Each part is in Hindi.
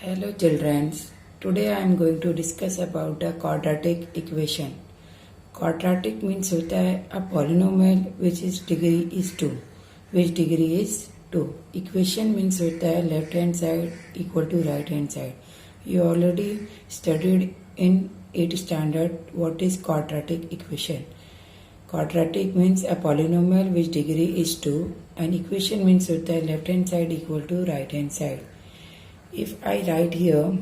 Hello children. Today I am going to discuss about the quadratic equation. Quadratic means होता है a polynomial which is degree is 2. Which degree is 2. Equation means होता है left hand side equal to right hand side. You already studied in 8th standard what is quadratic equation. Quadratic means a polynomial which degree is 2 and equation means होता है left hand side equal to right hand side. If I write here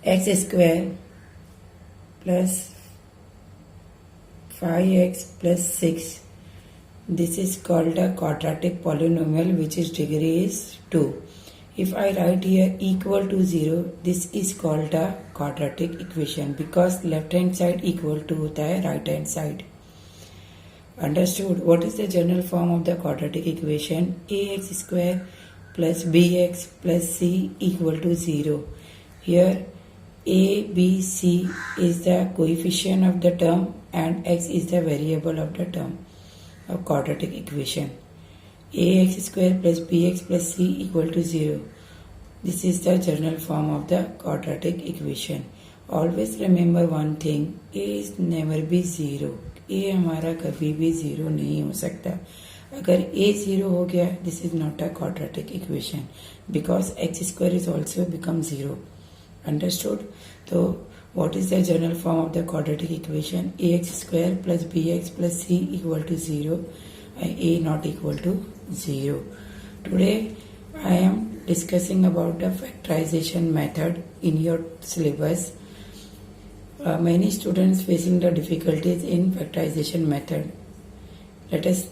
x square plus 5x plus 6, this is called a quadratic polynomial which is degree is 2. If I write here equal to 0, this is called a quadratic equation because left hand side equal to होता है right hand side. Understood? What is the general form of the quadratic equation? Ax square plus bx plus c equal to 0. Here a, b, c is the coefficient of the term and x is the variable of the term of quadratic equation. Ax square plus bx plus c equal to 0. This is the general form of the quadratic equation. Always remember one thing, a is never be 0. a हमारा कभी भी 0 नहीं हो सकता. अगर a 0 हो गया, this is not a quadratic equation because x square is also become 0. Understood? So what is the general form of the quadratic equation? Ax square plus bx plus c equal to 0 and a not equal to 0. Today I am discussing about the factorization method in your syllabus. Many students facing the difficulties in factorization method. Let us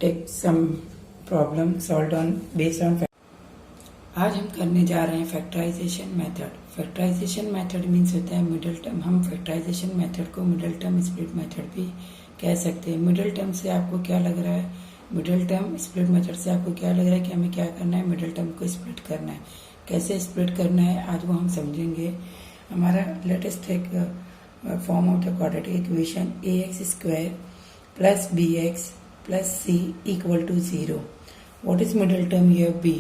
take some problem solved on based on आज हम करने जा रहे हैं factorization method. Factorization method means होता है मिडिल टर्म. हम फैक्टराइजेशन मेथड को मिडिल टर्म स्प्लिट मेथड भी कह सकते हैं. मिडिल टर्म से आपको क्या लग रहा है? मिडिल टर्म स्प्लिट मेथड से आपको क्या लग रहा है कि हमें क्या करना है? मिडिल टर्म को स्प्लिट करना है. कैसे स्प्लिट करना है आज वो हम समझेंगे. हमारा latest take form of the quadratic equation a x square plus b x plus c equal to 0. What is middle term here? B.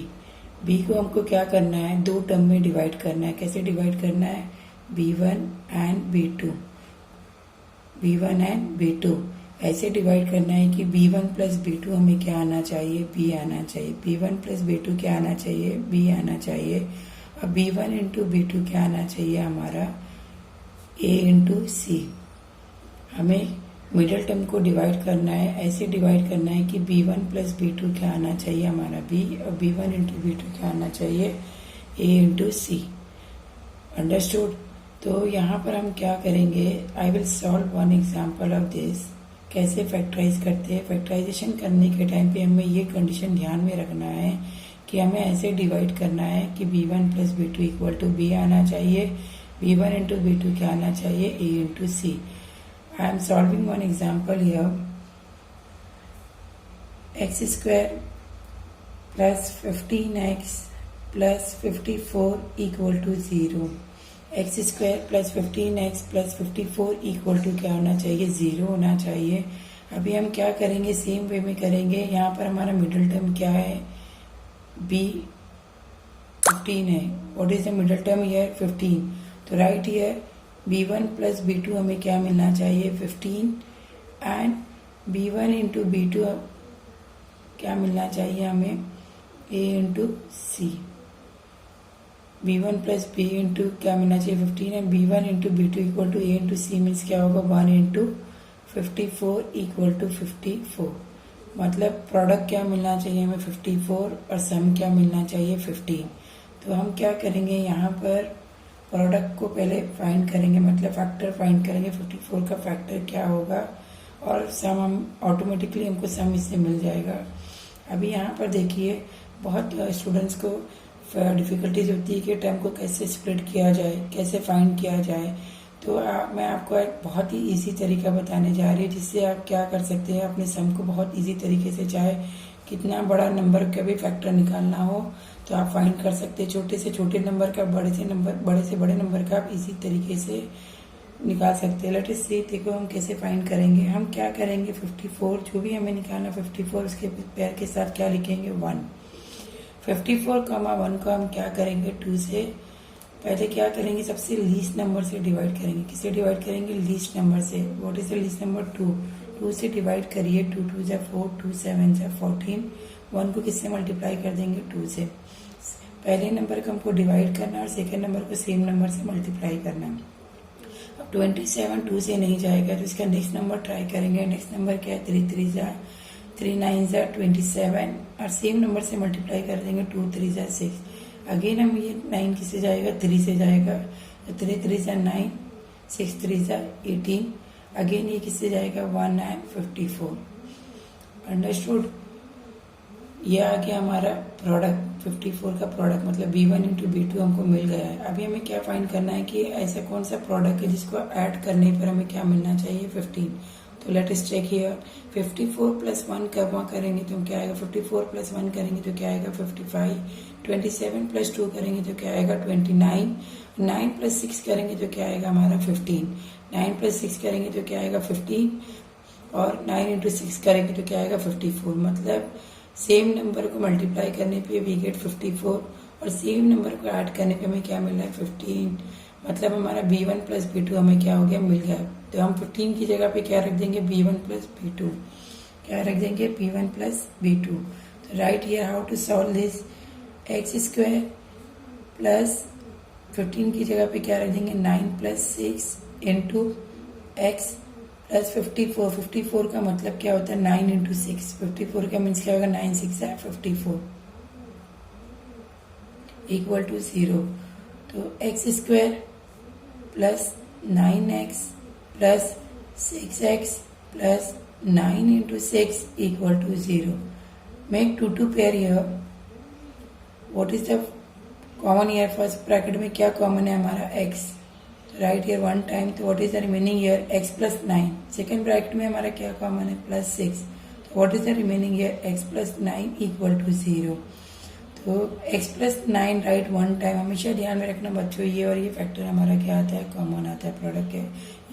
B को हमको क्या करना है? दो टर्म में डिवाइड करना है. कैसे डिवाइड करना है? b1 and b2. b1 and b2 ऐसे डिवाइड करना है कि b1 प्लस b2 हमें क्या आना चाहिए? b आना चाहिए. b1 प्लस b2 क्या आना चाहिए? b आना चाहिए. अब b1 इंटू b2 क्या आना चाहिए? हमारा a इंटू सी. हमें मिडिल टर्म को डिवाइड करना है. ऐसे डिवाइड करना है कि b1 प्लस b2 क्या आना चाहिए? हमारा b और b1 इंटू b2 क्या आना चाहिए? a into c. अंडरस्टूड? तो यहाँ पर हम क्या करेंगे? I will solve one example of this. कैसे फैक्टराइज करते हैं? फैक्टराइजेशन करने के टाइम पे हमें ये कंडीशन ध्यान में रखना है कि हमें ऐसे डिवाइड करना है कि b1 plus b2 equal to b आना चाहिए. b1 इंटू b2 क्या आना चाहिए? a into c. I am solving one example here. X square plus 15x plus 54 equal to 0. X square plus 15x plus 54 equal to क्या होना चाहिए? 0 होना चाहिए. अभी हम क्या करेंगे? सेम वे में करेंगे. यहाँ पर हमारा मिडिल टर्म क्या है? b 15 है. What is the middle term here? 15. तो right here b1 plus b2 हमें क्या मिलना चाहिए? 15 एंड b1 इंटू b2 क्या मिलना चाहिए हमें? a into c. b1 plus b into क्या मिलना चाहिए? 15 and b1 into b2 equal to a into c means क्या होगा? 1 इंटू 54 इक्वल टू 54. मतलब प्रोडक्ट क्या मिलना चाहिए हमें? 54 और सम क्या मिलना चाहिए? 15. तो हम क्या करेंगे? यहाँ पर प्रोडक्ट को पहले फाइंड करेंगे, मतलब फैक्टर फाइंड करेंगे. 54 का फैक्टर क्या होगा और सम हम ऑटोमेटिकली हमको सम इससे मिल जाएगा. अभी यहाँ पर देखिए बहुत स्टूडेंट्स को डिफिकल्टीज होती है कि टर्म को कैसे स्प्लिट किया जाए, कैसे फाइंड किया जाए. तो मैं आपको एक बहुत ही इजी तरीका बताने जा रही हूँ जिससे आप क्या कर सकते हैं अपने सम को बहुत इजी तरीके से, चाहे कितना बड़ा नंबर का भी फैक्टर निकालना हो तो आप फाइंड कर सकते हैं. छोटे से छोटे नंबर का, बड़े से बड़े नंबर का आप इसी तरीके से निकाल सकते हैं. लेट अस सी. देखो हम कैसे फाइंड करेंगे. हम क्या करेंगे? 54 जो भी हमें निकालना 54 उसके पैर के साथ क्या लिखेंगे? 1. 54, 1 को हम क्या करेंगे? 2 से पहले क्या करेंगे, सबसे लीस्ट नंबर से डिवाइड करेंगे। किससे डिवाइड करेंगे, लीस्ट नंबर से। What is the least number, 2। 2 से डिवाइड करिए, 2 2 जा 4, 2 7 जा 14। 1 को किससे मल्टीप्लाई कर देंगे, 2 से। पहले नंबर को हमको डिवाइड करना है और सेकेंड नंबर को सेम नंबर से मल्टीप्लाई करना है। अब 27 2 से नहीं जाएगा तो इसका नेक्स्ट नंबर ट्राई करेंगे। नेक्स्ट नंबर क्या है, 3 3 जा 3 9 जा 27 और सेम नंबर से मल्टीप्लाई कर देंगे, 2 3 जा 6। अगेन हम ये 9 किससे जाएगा, 3 से जाएगा, 3 3 जा 9, 6 3 जा 18। अगेन ये किससे जाएगा, 1 9 54। अंडरस्टूड। ये आ गया हमारा प्रोडक्ट, 54 का प्रोडक्ट, मतलब B1 इंटू B2 हमको मिल गया है। अभी हमें क्या फाइंड करना है कि ऐसा कौन सा प्रोडक्ट है जिसको ऐड करने पर हमें क्या मिलना चाहिए, 15। तो let us check here. 54 plus 1 कब वहाँ करेंगे तो क्या आएगा, 54 प्लस 1 करेंगे तो क्या आएगा, 55। 27 प्लस 2 करेंगे तो क्या आएगा, 29। 9 प्लस 6 करेंगे तो क्या आएगा हमारा, 15। 9 प्लस 6 करेंगे तो क्या आएगा, 15। और 9 इंटू 6 करेंगे तो क्या आएगा, 54। मतलब सेम नंबर को मल्टीप्लाई करने पे वी गेट 54 और सेम नंबर को ऐड करने पे हमें क्या मिल रहा है, 15। मतलब हमारा B1 प्लस B2 हमें क्या हो गया, मिल गया। तो हम 15 की जगह पे क्या रख देंगे, B1 प्लस B2। क्या रख देंगे, B1 प्लस B2। तो right here how to solve this, x square plus 15 की जगह पे क्या रख देंगे, 9 प्लस 6 इंटू एक्स प्लस 54। 54 का मतलब क्या होता है, 9 इंटू 6। 54 का मीन्स क्या होगा, 9 6 है 54 इक्वल टू 0। तो x square plus 9x plus 6x plus 9 into 6 equal to 0। Make 2 2 pair here. What is the common here, first bracket में क्या कॉमन है हमारा, x। राइट हियर 1 टाइम, तो what is the remaining here, x plus 9। Second bracket में हमारा क्या कॉमन है, प्लस 6। तो what is the remaining here, x plus 9 equal to 0। तो x प्लस 9 राइट 1 टाइम। हमेशा ध्यान में रखना बच्चों, ये और ये फैक्टर हमारा क्या आता है, कॉमन आता है प्रोडक्ट के।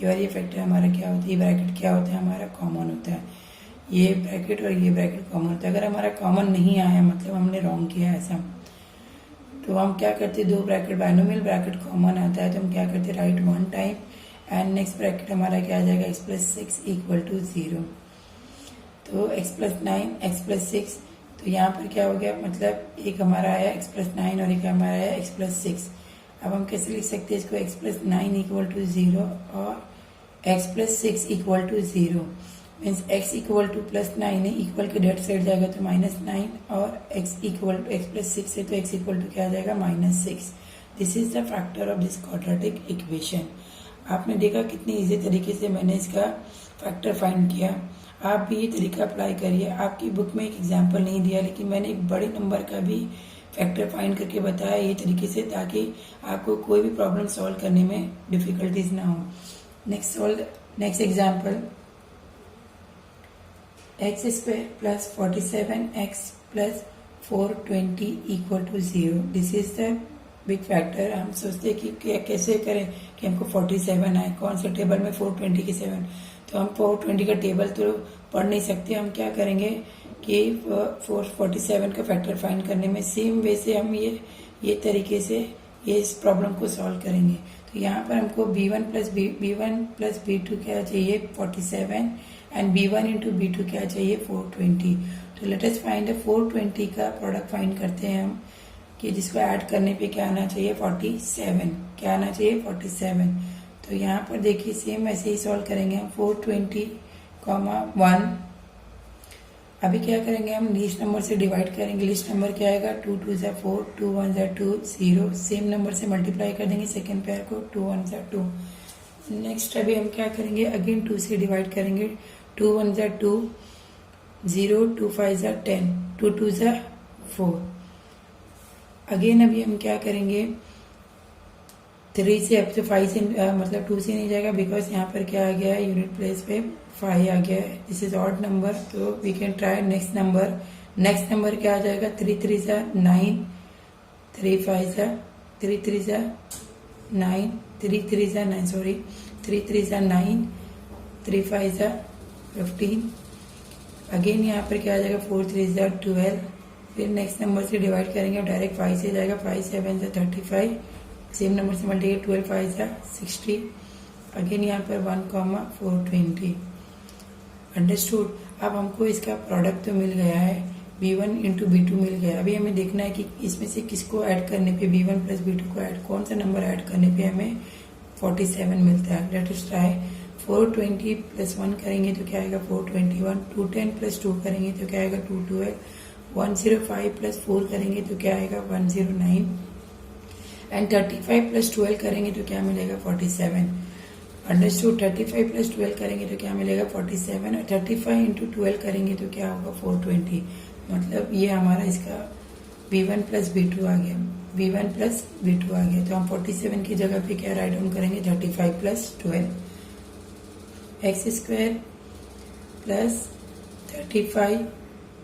ये और ये फैक्टर हमारा क्या होता है, ये ब्रैकेट क्या होता है हमारा, कॉमन होता है। ये ब्रैकेट और ये ब्रैकेट कॉमन होता है। अगर हमारा कॉमन नहीं आया मतलब हमने रॉन्ग किया ऐसा, तो हम क्या करते, दो ब्रैकेट बाइनोमियल ब्रैकेट कॉमन आता है तो हम क्या करते, right 1 time and next bracket हमारा क्या आ जाएगा, x प्लस 6 इक्वल टू 0। तो x प्लस 9 x प्लस 6, तो यहाँ पर क्या हो गया, मतलब एक हमारा आया x प्लस 9 और एक हमारा आया x प्लस 6। अब हम कैसे लिख सकते हैं इसको, x प्लस 9 इक्वल टू 0 और x plus 6 equal to 0। Means x equal to plus 9 है, इक्वल के डेट साइड जाएगा तो -9 और x equal to x plus 6 है तो x इक्वल टू क्या आ जाएगा, -6। This is the factor of this quadratic equation. आपने देखा कितनी इजी तरीके से मैंने इसका फैक्टर फाइंड किया। आप भी ये तरीका अप्लाई करिए। आपकी बुक में एक एग्जाम्पल नहीं दिया लेकिन मैंने एक बड़े नंबर का भी फैक्टर फाइंड करके बताया ये तरीके से, ताकि आपको कोई भी प्रॉब्लम सॉल्व करने में डिफिकल्टीज ना हो। Next example, x square plus 47x plus 420 equal to 0। This is the big factor. हम सोचते कि कैसे करें कि हमको 47 आए, कौन से टेबल में 420 के 7, तो हम 420 का टेबल तो पढ़ नहीं सकते। हम क्या करेंगे कि 447 का फैक्टर फाइंड करने में सेम वे से हम ये तरीके से ये इस प्रॉब्लम को सॉल्व करेंगे। तो यहाँ पर हमको B1 प्लस B2 क्या चाहिए, 47 एंड B1 इंटू B2 क्या चाहिए, 420। तो लेट अस फाइंड 420 का प्रोडक्ट फाइंड करते हैं हम, कि जिसको ऐड करने पे क्या आना चाहिए, 47। क्या आना चाहिए, 47। तो यहाँ पर देखिए सेम ऐसे ही सॉल्व करेंगे हम, 420, 1। अभी क्या करेंगे हम, लीस्ट नंबर से डिवाइड करेंगे। लीस्ट नंबर क्या आएगा, 2 2 जा 4, 2 1 जा 2, 0। सेम नंबर से मल्टीप्लाई कर देंगे सेकेंड पेयर को, 2 1 जा 2। नेक्स्ट अभी हम क्या करेंगे, अगेन 2 से डिवाइड करेंगे। 2 1 जा 2, 0, 2 5 जा 10, 2 2 जा 4। अगेन अभी हम क्या करेंगे, 3 से अब तो 5 से मतलब 2 से नहीं जाएगा, बिकॉज यहाँ पर क्या आ गया है, यूनिट प्लेस पे 5 आ गया है। दिस इज ऑड नंबर, तो we can try next number. Next number क्या आ जाएगा, 3 3 जा 9, 3 5 जा 3 3 जा 9, 3 3 जा 9, सॉरी 3 3 जा 9, 3 5 जा 15। अगेन यहाँ पर क्या आ जाएगा, 4 3 जा 12। फिर नेक्स्ट नंबर से डिवाइड करेंगे, डायरेक्ट 5 से जाएगा, 5 7 जा 35, सेम नंबर से मल्टीप्लाई 12 5 जा 60, अगेन यहाँ पर 1,420। अंडरस्टूड। अब हमको इसका प्रोडक्ट तो मिल गया है, b1 इंटू b2 मिल गया। अभी हमें देखना है कि इसमें से किसको ऐड करने पे b1 प्लस b2 को ऐड, कौन सा नंबर ऐड करने पे हमें 47 मिलता है। Let us try. 420 प्लस 1 करेंगे तो क्या आएगा 421, 210 प्लस 2 करेंगे तो क्या आएगा 212, 105 प्लस 4 करेंगे तो क्या आएगा 109, एंड 35 प्लस 12 करेंगे तो क्या मिलेगा 47। अंडरस्टूड। 35 प्लस 12 करेंगे तो क्या मिलेगा 47, और 35 इंटू 12 करेंगे तो क्या होगा 420। मतलब ये हमारा इसका b1 प्लस b2 आ गया, b1 प्लस b2 आ गया। तो हम 47 की जगह पे क्या राइट डाउन करेंगे 35 plus 12, x square plus 35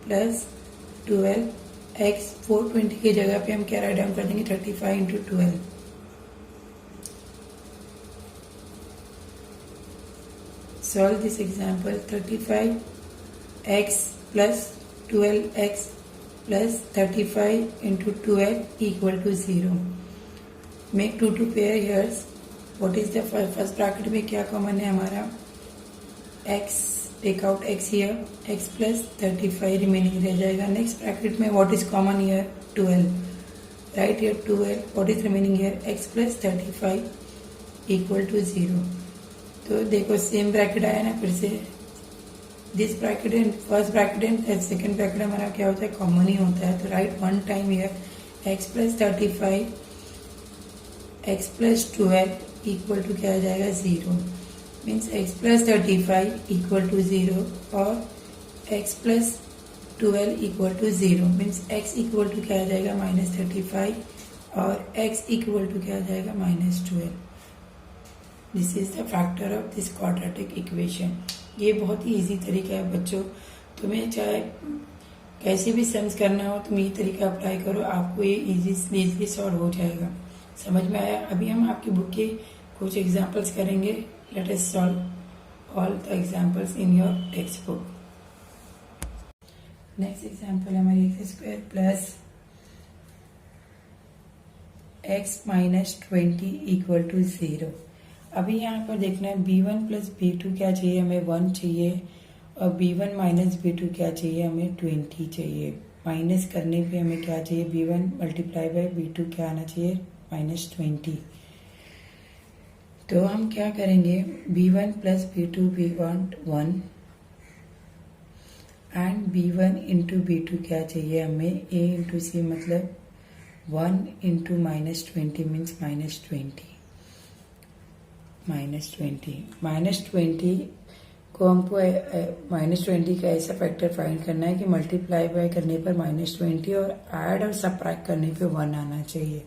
plus 12 x. 420 की जगह पे हम क्या राइट डाउन कर देंगे 35 into 12। Solve this example. 35x plus 12x plus 35 into 12 equal to 0. Make 2 to pair here. What is the first bracket में क्या कॉमन है हमारा x, take out x here, x plus 35 remaining रह जाएगा। नेक्स्ट ब्रैकेट में what is common here 12, right here 12, what is remaining here x plus 35 equal to 0। तो देखो सेम ब्रैकेट आया ना, फिर से this bracket and first bracket and second bracket हमारा क्या होता है कॉमन ही होता है। तो right one time here x plus 35 x plus 12 equal to क्या आ जाएगा 0, means x plus 35 equal to 0 और x plus 12 equal to 0, means x equal to क्या आ जाएगा -35 और एक्स इक्वल टू क्या आ जाएगा -12। This is the factor of this quadratic equation. ये बहुत ही इजी तरीका है बच्चों, तुम्हें चाहे कैसे भी सम्स करना हो तुम ये तरीका अप्लाई करो, आपको ये इजीली सॉल्व हो जाएगा। समझ में आया? अभी हम आपकी बुक के कुछ एग्जांपल्स करेंगे। Let us solve all the examples in your textbook. Next example हमारी x square plus x minus 20 equal to 0। अभी यहाँ पर देखना है b1 प्लस b2 क्या चाहिए हमें 1 चाहिए, और b1 माइनस b2 क्या चाहिए हमें 20 चाहिए। माइनस करने पे हमें क्या चाहिए b1 मल्टीप्लाई बाय b2 क्या आना चाहिए -20। तो हम क्या करेंगे b1 plus b2 we want 1 and b1 into b2 क्या चाहिए हमें a इंटू c, मतलब 1 इंटू -20 मीन्स -20 -20 को हमको -20 का ऐसा फैक्टर फाइंड करना है कि मल्टीप्लाई बाय करने पर -20 और ऐड और सबट्रैक्ट करने पे 1 आना चाहिए।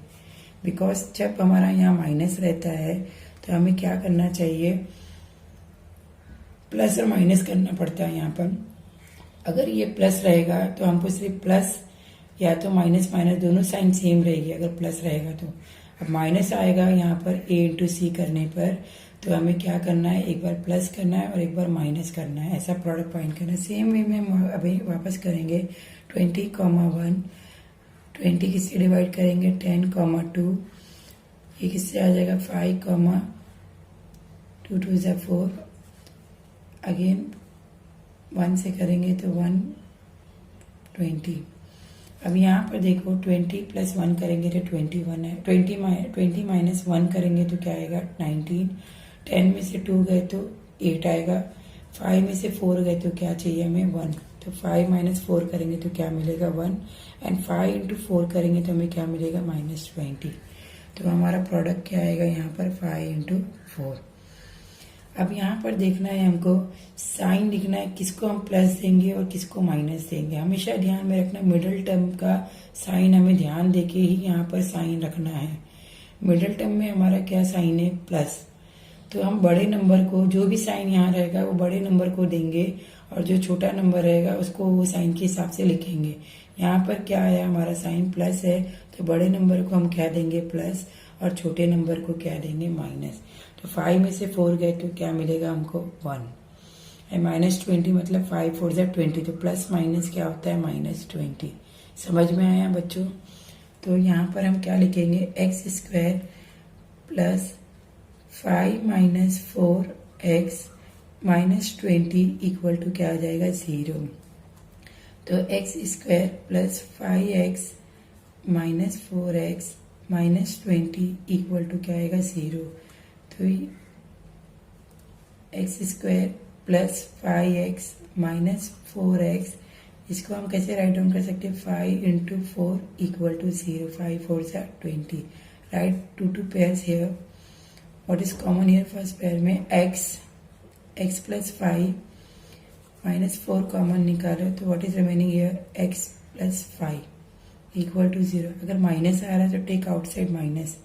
बिकॉज जब हमारा यहाँ माइनस रहता है तो हमें क्या करना चाहिए प्लस और माइनस करना पड़ता है यहाँ पर। अगर ये प्लस रहेगा तो हमको सिर्फ प्लस या तो माइनस माइनस दोनों साइन सेम रहेगी अगर प्लस रहेगा तो। अब माइनस आएगा यहाँ पर a इंटू सी करने पर, तो हमें क्या करना है एक बार प्लस करना है और एक बार माइनस करना है, ऐसा प्रोडक्ट फाइंड करना है। सेम वे में हम अभी वापस करेंगे 20,1 20 किससे डिवाइड करेंगे 10,2, ये किससे आ जाएगा 5, 2 2 ज़ा 4, अगेन 1 से करेंगे तो 1 20। अब यहाँ पर देखो 20 प्लस 1 करेंगे तो 21 है, 20 माइनस 1 करेंगे तो क्या आएगा 19, 10 में से 2 गए तो 8 आएगा, 5 में से 4 गए तो क्या चाहिए हमें 1, तो 5 माइनस 4 करेंगे तो क्या मिलेगा 1, एंड 5 इंटू 4 करेंगे तो हमें क्या मिलेगा -20। तो हमारा प्रोडक्ट क्या आएगा यहाँ पर 5 इंटू 4। अब यहाँ पर देखना है हमको साइन लिखना है, किसको हम प्लस देंगे और किसको माइनस देंगे। हमेशा ध्यान में रखना मिडिल टर्म का साइन हमें ध्यान देके ही यहाँ पर साइन रखना है। मिडिल टर्म में हमारा क्या साइन है प्लस, तो हम बड़े नंबर को जो भी साइन यहाँ रहेगा वो बड़े नंबर को देंगे और जो छोटा नंबर रहेगा उसको वो साइन के हिसाब से लिखेंगे। यहाँ पर क्या आया हमारा साइन प्लस है, तो बड़े नंबर को हम क्या देंगे प्लस और छोटे नंबर को क्या देंगे माइनस। तो 5 में से 4 गए तो क्या मिलेगा हमको 1, -20 मतलब 5 4 ज़ा 20, तो प्लस माइनस क्या होता है -20। समझ में आया बच्चों? तो यहाँ पर हम क्या लिखेंगे x square plus 5 minus 4x minus 20 equal to क्या आ जाएगा 0। तो x square plus 5x minus 4x minus 20 equal to क्या आएगा 0। तो x square plus 5x minus 4x, इसको हम कैसे राइट डाउन कर सकते हैं, 5 इंटू 4 इक्वल टू 0, 5 4 सा 20, right two pairs here. What is common here, first pair में x प्लस 5 माइनस 4 कॉमन निकालो, तो what is remaining here, x plus 5 equal to 0। अगर माइनस आ रहा है तो टेक आउटसाइड माइनस,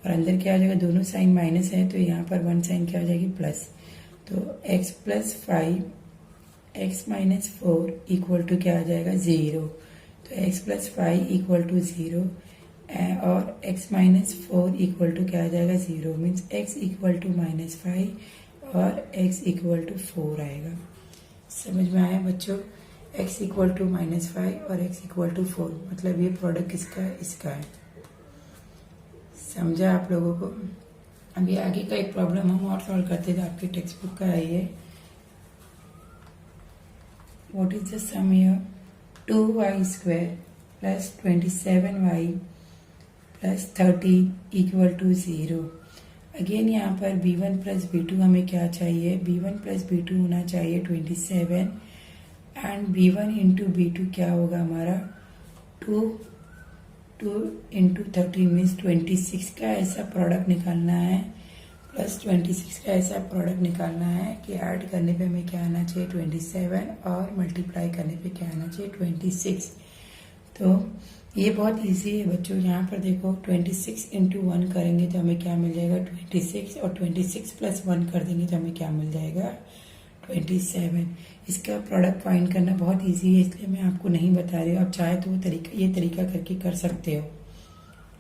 और अंदर क्या आ जाएगा, दोनों साइन माइनस है तो यहाँ पर वन साइन क्या आ जाएगी प्लस। तो x plus 5 x minus 4 equal to क्या आ जाएगा 0। तो x प्लस 5 इक्वल टू 0 और x माइनस 4 इक्वल टू क्या आ जाएगा 0, means x equal to minus 5 और x इक्वल टू 4 आएगा। समझ में आया बच्चों, x इक्वल टू माइनस 5 और x इक्वल टू 4, मतलब ये प्रोडक्ट किसका है, इसका है। समझा आप लोगों को। अभी आगे का एक प्रॉब्लम हम और सॉल्व करते थे, आपकी टेक्स्ट बुक का है ये। What is the sum here, 2y square plus 27y plus 30 equal to 0। Again यहाँ पर b1 प्लस b2 हमें क्या चाहिए, b1 प्लस b2 होना चाहिए 27 एंड b1 इंटू b2 क्या होगा हमारा 2 इंटू 13 मीन्स 26 का ऐसा प्रोडक्ट निकालना है, प्लस 26 का ऐसा प्रोडक्ट निकालना है कि ऐड करने पे हमें क्या आना चाहिए 27 और मल्टीप्लाई करने पे क्या आना चाहिए 26। तो ये बहुत इजी है बच्चों। यहाँ पर देखो 26 इंटू 1 करेंगे तो हमें क्या मिल जाएगा 26, और 26 प्लस 1 कर देंगे तो हमें क्या मिल जाएगा 27। इसका प्रोडक्ट फाइंड करना बहुत इजी है, इसलिए मैं आपको नहीं बता रही हूँ। आप चाहे तो ये तरीका करके कर सकते हो,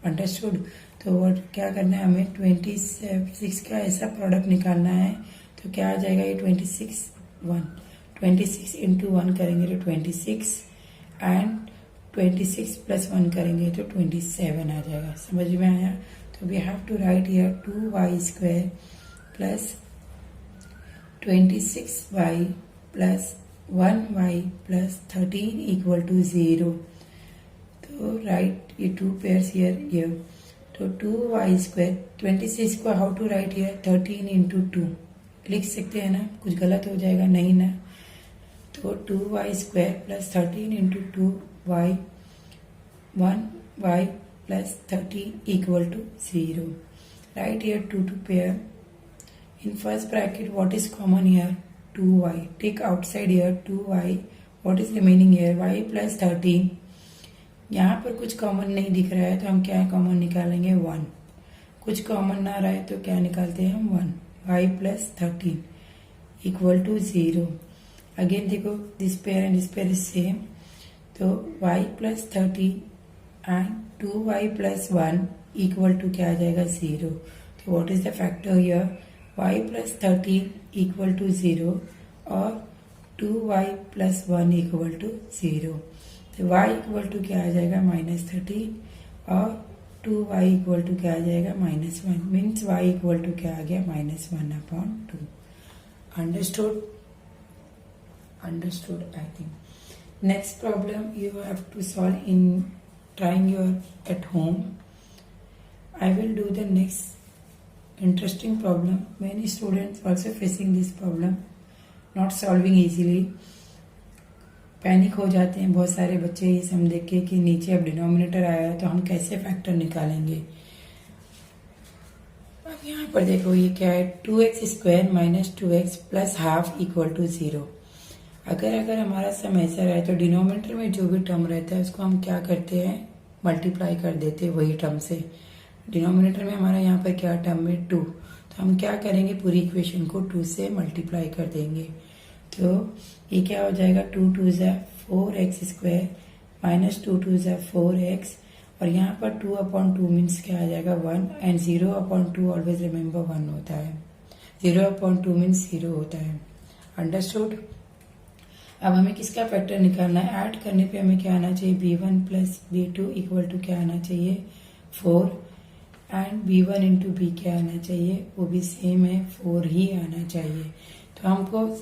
अंडरस्टूड। तो वो क्या करना है, हमें 26 का ऐसा प्रोडक्ट निकालना है, तो क्या आ जाएगा ये 26 इंटू 1 करेंगे तो 26 एंड 26 प्लस 1 करेंगे तो 27 आ जाएगा। समझ में आया। तो we have to write here 2y square plus 26y plus 1y plus 13 equal to 0। तो राइट ये 2 पेयर्स हियर। तो 2y स्क्वायर 26 को how to write here 13 into 2 लिख सकते हैं ना, कुछ गलत हो जाएगा नहीं ना। तो 2y square plus 13 into 2y 1y plus 13 equal to 0। Right here 2 pair. In first bracket, what is common here? 2y. Take outside here 2y. What is remaining here? y plus 13. यहाँ पर कुछ कॉमन नहीं दिख रहा है तो हम क्या कॉमन निकालेंगे 1। कुछ कॉमन ना रहा है तो क्या निकालते हैं हम 1। y plus 13 equal to 0। Again देखो this pair and this pair is same, तो y plus 13 एंड 2y plus 1 इक्वल टू क्या आ जाएगा 0। तो what is the factor here, y plus 13 equal to 0 और 2y plus 1 इक्वल टू 0। तो y इक्वल टू क्या आ जाएगा -13 और 2y इक्वल टू क्या आ जाएगा -1, मीन्स y इक्वल टू क्या आ गया -1/2। Understood I think. Next problem you have to solve in trying your at home. I will do the next interesting problem. Many students also facing this problem, not solving easily. Panic हो जाते हैं बहुत सारे बच्चे ये सब देख के कि नीचे अब डिनोमिनेटर आया है तो हम कैसे फैक्टर निकालेंगे। अब यहाँ पर देखो ये क्या है, 2x square minus 2x plus half equal to 0। अगर हमारा सम ऐसा रहे तो डिनोमिनेटर में जो भी टर्म रहता है उसको हम क्या करते हैं मल्टीप्लाई कर देते हैं वही टर्म से। डिनोमिनेटर में हमारा यहाँ पर क्या टर्म है 2, तो हम क्या करेंगे पूरी इक्वेशन को 2 से मल्टीप्लाई कर देंगे। तो ये क्या हो जाएगा 2 2 ज़ा 4x स्क्वायर माइनस 2 2 ज़ा 4x, और यहाँ पर 2/2 मीन्स क्या आ जाएगा 1, एंड 0/2 ऑलवेज रिमेम्बर 1 होता है। 0/2 मीन्स 0 होता है। अंडरस्टूड। अब हमें किसका फैक्टर निकालना है, ऐड करने पे हमें क्या आना चाहिए b1 plus b2 equal to क्या आना चाहिए 4, एंड b1 इंटू बी क्या आना चाहिए, वो भी सेम है, 4 ही आना चाहिए। तो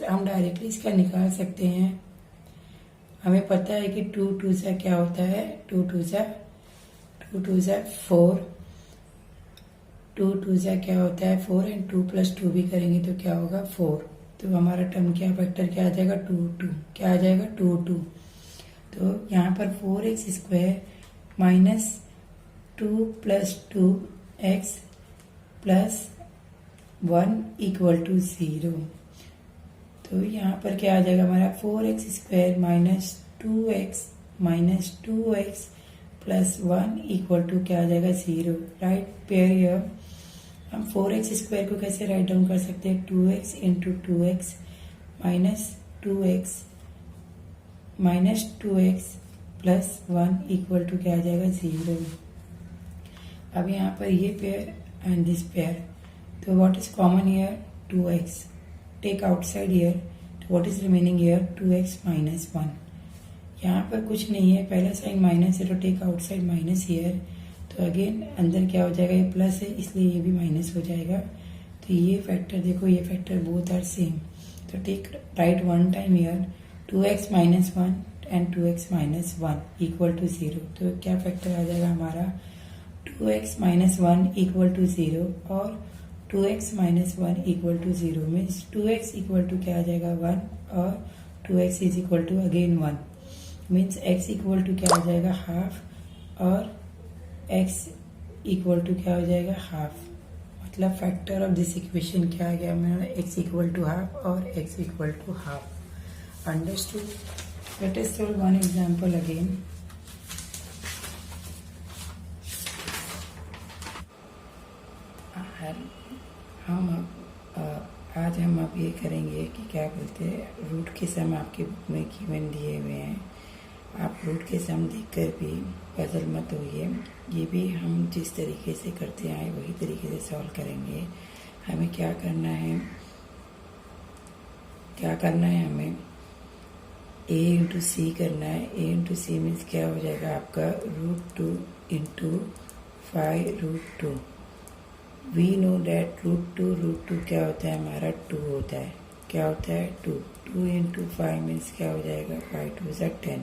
हम डायरेक्टली इसका निकाल सकते हैं। हमें पता है कि 2 2 सा क्या होता है, 2 2 सा 4, 2 2 सा क्या होता है 4, एंड 2 प्लस 2 भी करेंगे तो क्या होगा 4। तो हमारा टर्म क्या फैक्टर क्या आ जाएगा 2 2, क्या आ जाएगा 2 2। तो यहाँ पर 4x square minus 2 plus 2x plus 1 equal to 0। तो यहाँ पर क्या आ जाएगा हमारा 4x square minus 2x plus 1 equal to क्या आ जाएगा 0। Right pair here. हम 4x स्क्वायर को कैसे राइट डाउन कर सकते हैं, 2x into 2x minus 2x plus 1 equal to क्या आ जाएगा 0। अब यहाँ पर ये पेयर एंड दिस पेयर, तो what is common here 2x, take outside here, तो what is remaining here 2x minus 1। यहाँ पर कुछ नहीं है, पहला साइन माइनस है तो टेक आउटसाइड माइनस हियर, तो अगेन अंदर क्या हो जाएगा, ये प्लस है इसलिए ये भी माइनस हो जाएगा। तो ये फैक्टर देखो, ये फैक्टर बोथ आर सेम, तो take right one time here 2x minus 1 and 2x minus 1 equal to 0। तो क्या फैक्टर आ जाएगा हमारा 2x माइनस 1 इक्वल टू 0 और 2x minus 1 equal to 0 means 2x equal to क्या आ जाएगा 1 और 2x is equal to again 1 means x equal to क्या आ जाएगा हाफ और x इक्वल टू क्या हो जाएगा हाफ। मतलब फैक्टर ऑफ दिस इक्वेशन क्या आ गया मेरा, x इक्वल टू हाफ और x equal to half. Understood. Let us solve one example again. आज हम अब ये करेंगे कि क्या बोलते हैं, रूट के सम आपकी बुक में गिवन दिए हुए हैं। आप रूट के सम देखकर भी पजल मत होइए, ये भी हम जिस तरीके से करते आए वही तरीके से सॉल्व करेंगे। हमें क्या करना है हमें a इंटू सी करना है। a इंटू सी मीन्स क्या हो जाएगा आपका √2 इंटू 5√2। वी नो डैट √2 क्या होता है हमारा 2 होता है, क्या होता है 2 इंटू 5 मीन्स क्या हो जाएगा 5 2 सा 10।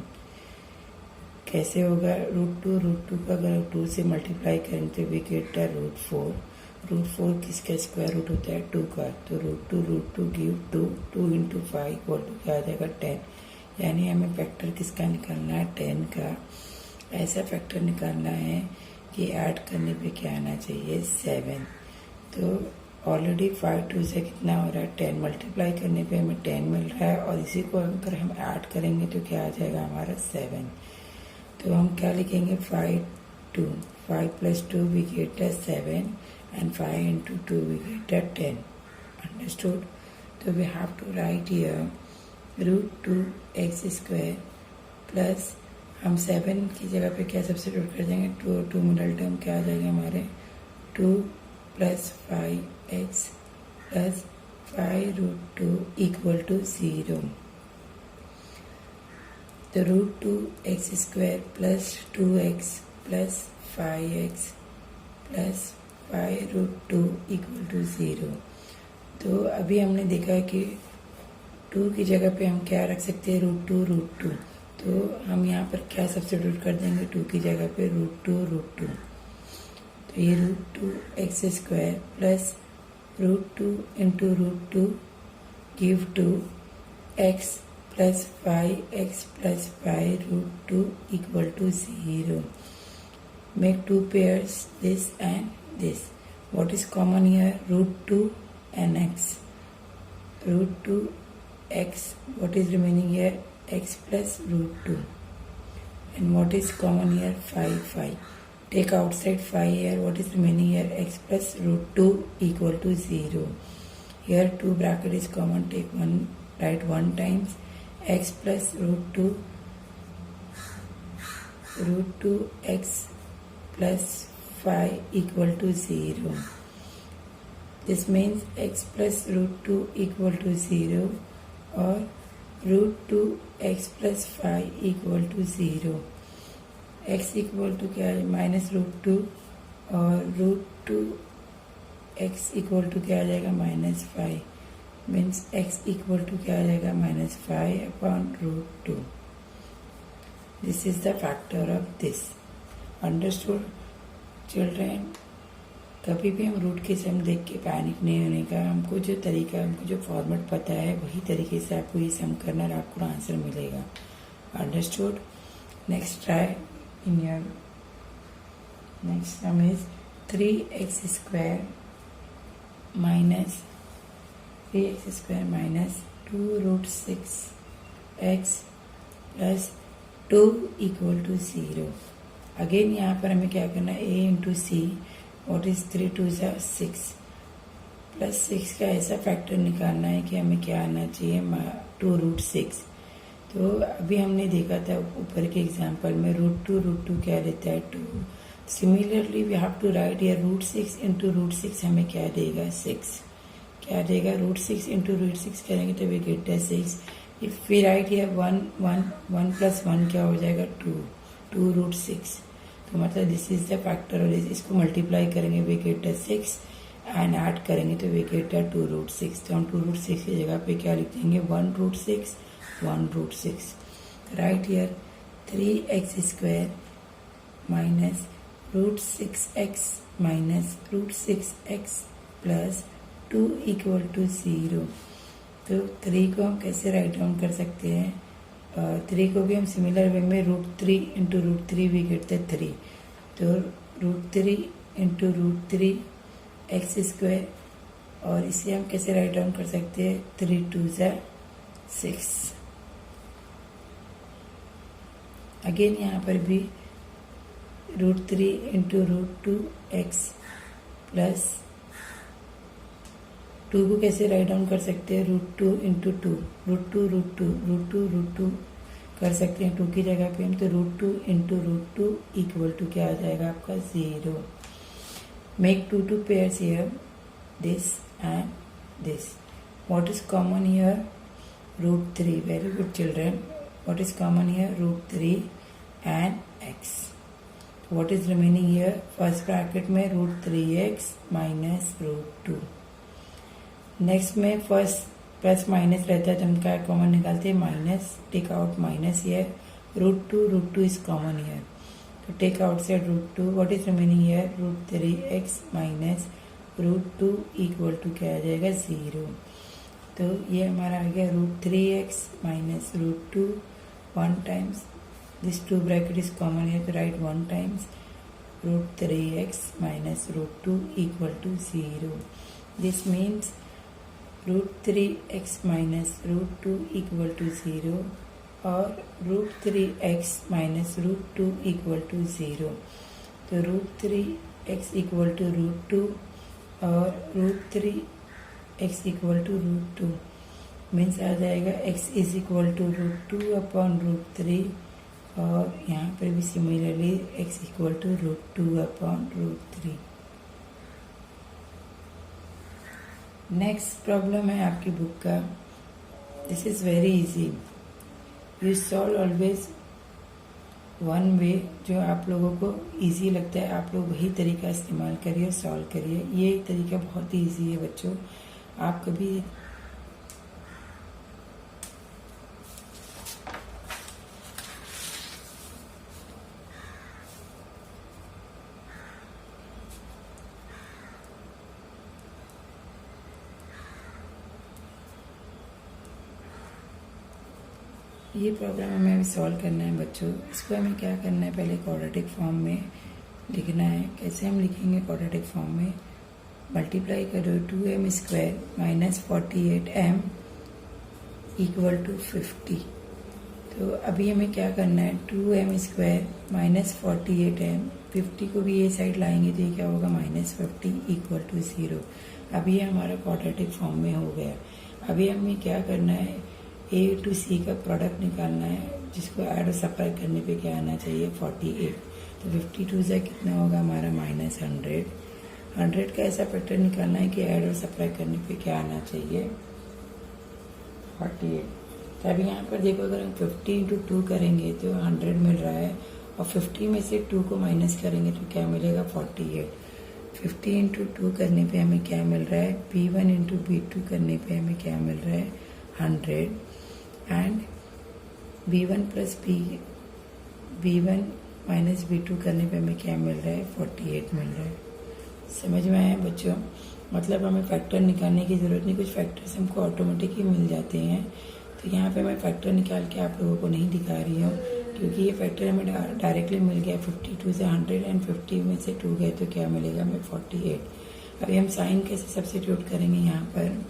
कैसे होगा √2 का अगर 2 से मल्टीप्लाई करें तो वी गेट √4। √4 किसका स्क्वायर रूट होता है 2 का, तो √2 गिव 2 इंटू 5 इक्वल टू क्या आ जाएगा 10। यानी हमें फैक्टर किसका निकालना है 10 का। ऐसा फैक्टर निकालना है कि ऐड करने पे क्या आना चाहिए 7। तो ऑलरेडी 5 2 से कितना हो रहा है 10, मल्टीप्लाई करने पे हमें 10 मिल रहा है और इसी को अगर हम ऐड करेंगे तो क्या आ जाएगा हमारा 7। तो हम क्या लिखेंगे 5 plus 2 we get 7 and 5 into 2 we get 10। Understood. तो we have to write here √2x square plus हम 7 की जगह पे क्या सब्स्टिट्यूट कर देंगे 2 मिडल टर्म क्या आ जाएगा हमारे 2 plus 5x plus 5√2 equal to 0। तो √2x square plus 2x plus 5x plus 5√2 equal to 0। तो अभी हमने देखा कि 2 की जगह पे हम क्या रख सकते हैं √2। तो हम यहाँ पर क्या सब्स्टिट्यूट कर देंगे 2 की जगह पे √2। तो ये √2x square plus √2 into √2 give 2x plus 5x plus 5√2 equal to 0। Make 2 pairs this and this. What is common here? √2 and x. √2x. What is remaining here? X plus √2. And what is common here? 5. Take outside 5 here. What is remaining here? X plus √2 equal to 0. Here 2 bracket is common. Take one, write 1 times x plus √2x plus 5 equal to 0. This means x plus √2 equal to 0 or √2x plus 5 equal to 0. x equal to क्या है -√2 और root two x equal to क्या आ जाएगा -5, मीन्स एक्स इक्वल टू क्या आ जाएगा -5 upon root two. This is the factor of this. Understood children? कभी भी हम रूट के सम देख के पैनिक नहीं होने का. हमको जो तरीका, हमको जो फॉर्मेट पता है वही तरीके से आपको ये सम करना और आपको आंसर मिलेगा. Understood? Next try in your next sum is 3x² minus 2√6x plus 2 equal to 0. Again यहाँ पर हमें क्या करना है, a into c. What is 3 2 6 plus 6 का ऐसा फैक्टर निकालना है कि हमें क्या आना चाहिए 2√6. तो अभी हमने देखा था ऊपर के एग्जांपल में रूट टू क्या देता है 2. Similarly we have to write here √6 into √6 हमें क्या देगा 6. क्या देगा √6 इंटू √6 करेंगे तो we get 6. If we write here 1 plus 1 क्या हो जाएगा 2√6. तो मतलब दिस इज द फैक्टर. और इसको मल्टीप्लाई करेंगे वी गेट 6 एंड ऐड करेंगे तो वी गेट 2√6. तो हम 2√6 की जगह पे क्या लिख देंगे 1√6. Right here 3x² minus √6x minus √6x plus 2 equal to 0. तो 3 को हम कैसे राइट डाउन कर सकते हैं? 3 को भी हम सिमिलर वे में √3 इंटू √3 भी गिरते 3. तो √3 इंटू √3 x². और इसे हम कैसे राइट डाउन कर सकते हैं 3 2 6. अगेन यहाँ पर भी √3 इंटू √2x प्लस 2 को कैसे राइट डाउन कर सकते हैं √2 इंटू 2 कर सकते हैं 2 की जगह पे हम. तो √2 इंटू √2 इक्वल टू क्या आ जाएगा आपका 0. Make 2 pairs here this and this. What is common here √3. Very good children. What is common here √3 and x. What is remaining here first bracket में √3x माइनस √2. नेक्स्ट में फर्स्ट प्लस माइनस रहता है तो हम क्या कॉमन निकालते हैं minus. Take out minus here √2 is common here. तो take outside √2. What is remaining here √3x minus √2 equal to क्या आ जाएगा 0. तो ये हमारा आ गया √3x minus √2 1 times. This 2 bracket is common here तो write 1 times √3x minus √2 equal to 0. This means √3x minus √2 equal to 0 और √3x माइनस √2 इक्वल टू 0. तो √3x इक्वल टू √2 और √3x इक्वल टू √2 मीन्स आ जाएगा x is equal to √2 upon √3. और यहाँ पर भी similarly x equal to √2 upon √3. Next problem है आपकी बुक का. This is very easy. You solve always one way. जो आप लोगों को इजी लगता है आप लोग वही तरीका इस्तेमाल करिए, सॉल्व करिए. ये तरीका बहुत ही इजी है बच्चों. आप कभी ये प्रॉब्लम हमें अभी सॉल्व करना है बच्चों. इसको हमें क्या करना है, पहले क्वाड्रेटिक फॉर्म में लिखना है. कैसे हम लिखेंगे क्वाड्रेटिक फॉर्म में? मल्टीप्लाई करो 2m² minus 48m equal to 50. तो अभी हमें क्या करना है 2m² माइनस 48m. 50 को भी ये साइड लाएंगे तो ये क्या होगा -50 इक्वल टू 0. अभी ये हमारा क्वाड्रेटिक फॉर्म में हो गया. अभी हमें क्या करना है a to c का प्रोडक्ट निकालना है जिसको ऐड और सब्ट्रैक्ट करने पे क्या आना चाहिए 48. तो 52 से कितना होगा हमारा -100. 100 का ऐसा फैक्टर निकालना है कि ऐड और सब्ट्रैक्ट करने पे क्या आना चाहिए 48. तो अभी यहाँ पर देखो अगर हम 50 × 2 करेंगे तो 100 मिल रहा है और 50 में से 2 को माइनस करेंगे तो क्या मिलेगा 48। 50 इंटू 2 करने पे हमें क्या मिल रहा है, B1 इंटू B2 करने पे हमें क्या मिल रहा है 100 and B1 plus B1 minus B2 करने पे हमें क्या मिल रहा है 48 मिल रहा है। समझ में आया बच्चों? मतलब हमें फैक्टर निकालने की ज़रूरत नहीं, कुछ फैक्टर्स हमको ऑटोमेटिक ही मिल जाते हैं। तो यहाँ पे मैं फैक्टर निकाल के आप लोगों को नहीं दिखा रही हूँ क्योंकि ये फैक्टर हमें डायरेक्टली मिल गया। 52 से 100 एंड 50 में से 2 गए तो क्या मिलेगा हमें 48। अभी हम साइन कैसे सब्स्टिट्यूट करेंगे, यहाँ पर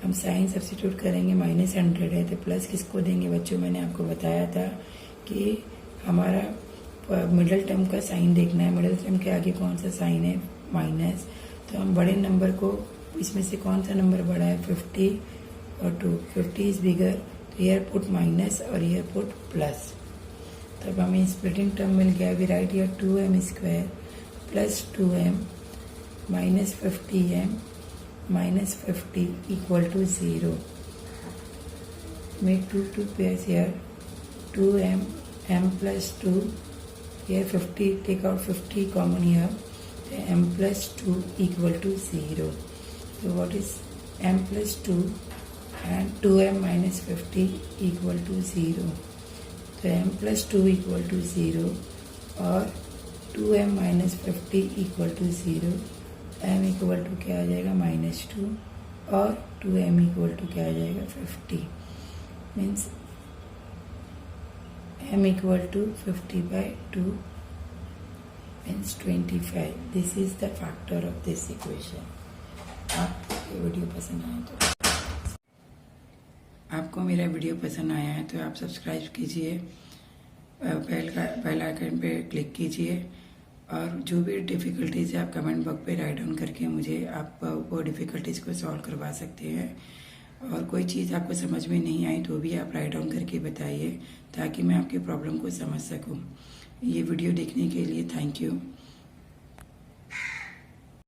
हम साइन सब्स्टिट्यूट करेंगे। माइनस 100 है तो प्लस किसको देंगे बच्चों, मैंने आपको बताया था कि हमारा मिडल टर्म का साइन देखना है। मिडल टर्म के आगे कौन सा साइन है माइनस, तो हम बड़े नंबर को, इसमें से कौन सा नंबर बड़ा है 50 और 2, 50 इज बिगर, तो ईयर पुट माइनस और ईयर पुट प्लस। तब हमें स्प्लिटिंग टर्म मिल गया। We write here 2m square plus 2m minus 50m minus 50 equal to 0। Make 2 pairs here, 2m m plus 2 here 50, take out 50 common here, m plus 2 equal to 0. So what is m plus 2 and 2m minus 50 equal to 0. So m plus 2 equal to 0 और 2m minus 50 equal to 0. m equal to क्या आ जाएगा -2 और 2m equal to क्या आ जाएगा 50, means m equal to 50/2 means 25. This is the factor of this equation. आपको वीडियो पसंद आया तो आपको मेरा वीडियो पसंद आया है तो आप सब्सक्राइब कीजिए, बेल आइकन पे क्लिक कीजिए और जो भी डिफ़िकल्टीज़ है आप कमेंट बॉक्स पे राइट डाउन करके मुझे आप वो डिफ़िकल्टीज़ को सॉल्व करवा सकते हैं। और कोई चीज़ आपको समझ में नहीं आई तो भी आप राइट डाउन करके बताइए ताकि मैं आपकी प्रॉब्लम को समझ सकूं। ये वीडियो देखने के लिए थैंक यू।